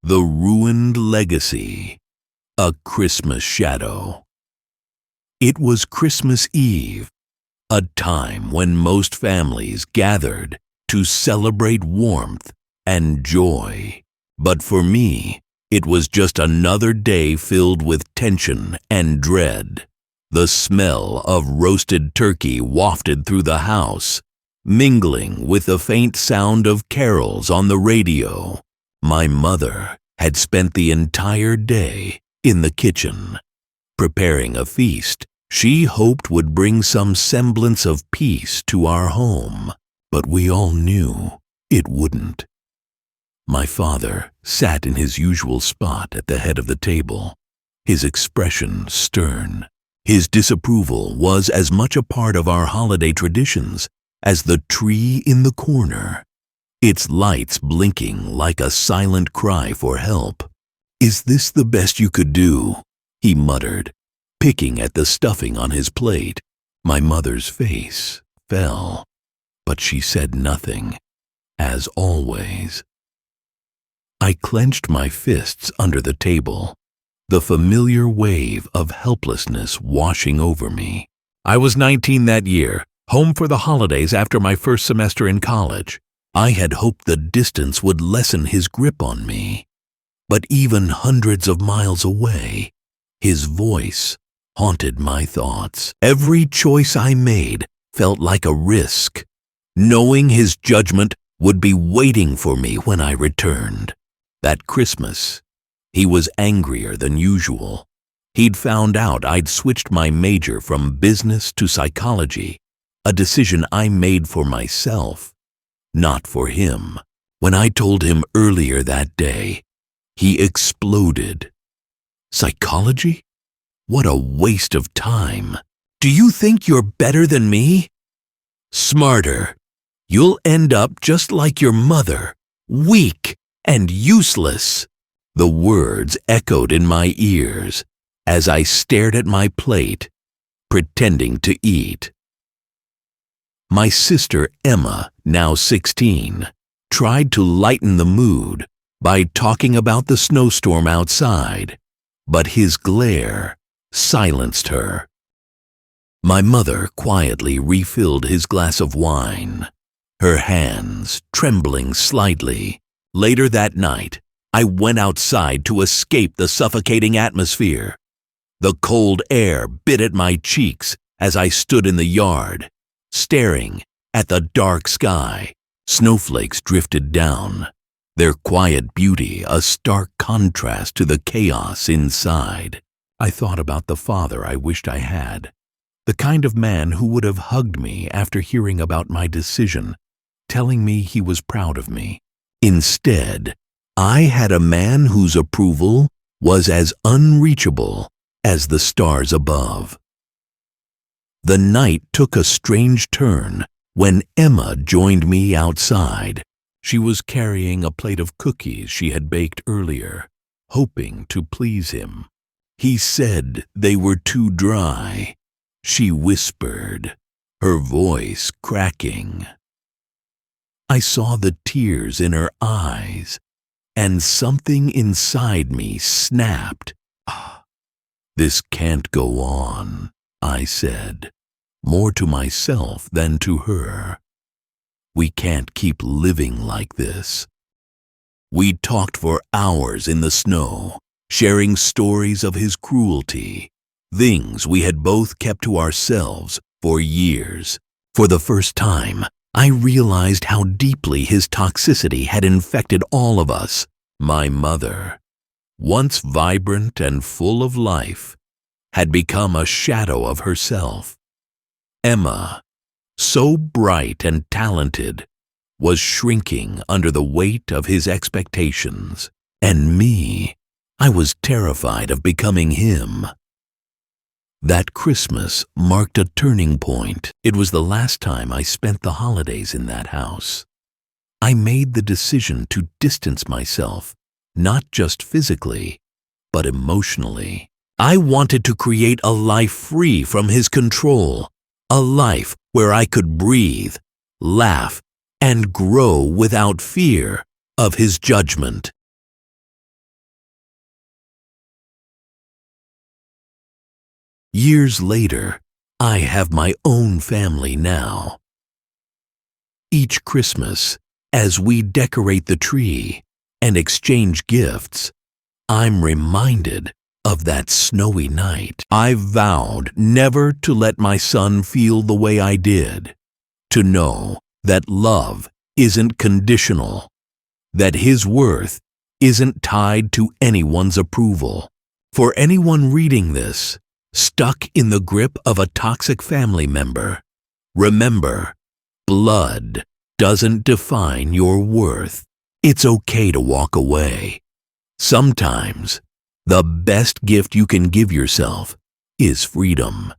The Ruined Legacy, a Christmas Shadow. It was Christmas Eve, a time when most families gathered to celebrate warmth and joy. But for me, it was just another day filled with tension and dread. The smell of roasted turkey wafted through the house, mingling with the faint sound of carols on the radio. My mother had spent the entire day in the kitchen, preparing a feast she hoped would bring some semblance of peace to our home, but we all knew it wouldn't. My father sat in his usual spot at the head of the table, his expression stern. His disapproval was as much a part of our holiday traditions as the tree in the corner, its lights blinking like a silent cry for help. "Is this the best you could do?" he muttered, picking at the stuffing on his plate. My mother's face fell, but she said nothing, as always. I clenched my fists under the table, the familiar wave of helplessness washing over me. I was 19 that year, home for the holidays after my first semester in college. I had hoped the distance would lessen his grip on me. But even hundreds of miles away, his voice haunted my thoughts. Every choice I made felt like a risk, knowing his judgment would be waiting for me when I returned. That Christmas, he was angrier than usual. He'd found out I'd switched my major from business to psychology, a decision I made for myself, not for him. When I told him earlier that day, he exploded. "Psychology? What a waste of time. Do you think you're better than me? Smarter. You'll end up just like your mother, weak and useless." The words echoed in my ears as I stared at my plate, pretending to eat. My sister Emma, now 16, tried to lighten the mood by talking about the snowstorm outside, but his glare silenced her. My mother quietly refilled his glass of wine, her hands trembling slightly. Later that night, I went outside to escape the suffocating atmosphere. The cold air bit at my cheeks as I stood in the yard, staring at the dark sky. Snowflakes drifted down, their quiet beauty a stark contrast to the chaos inside. I thought about the father I wished I had, the kind of man who would have hugged me after hearing about my decision, telling me he was proud of me. Instead, I had a man whose approval was as unreachable as the stars above. The night took a strange turn when Emma joined me outside. She was carrying a plate of cookies she had baked earlier, hoping to please him. He said they were too dry, she whispered, her voice cracking. I saw the tears in her eyes, and something inside me snapped. "This can't go on," I said, more to myself than to her. "We can't keep living like this." We talked for hours in the snow, sharing stories of his cruelty, things we had both kept to ourselves for years. For the first time, I realized how deeply his toxicity had infected all of us. My mother, once vibrant and full of life, had become a shadow of herself. Emma, so bright and talented, was shrinking under the weight of his expectations. And me, I was terrified of becoming him. That Christmas marked a turning point. It was the last time I spent the holidays in that house. I made the decision to distance myself, not just physically, but emotionally. I wanted to create a life free from his control, a life where I could breathe, laugh, and grow without fear of his judgment. Years later, I have my own family now. Each Christmas, as we decorate the tree and exchange gifts, I'm reminded of that snowy night. I vowed never to let my son feel the way I did, to know that love isn't conditional, that his worth isn't tied to anyone's approval. For anyone reading this, stuck in the grip of a toxic family member, remember, blood doesn't define your worth. It's okay to walk away. Sometimes, the best gift you can give yourself is freedom.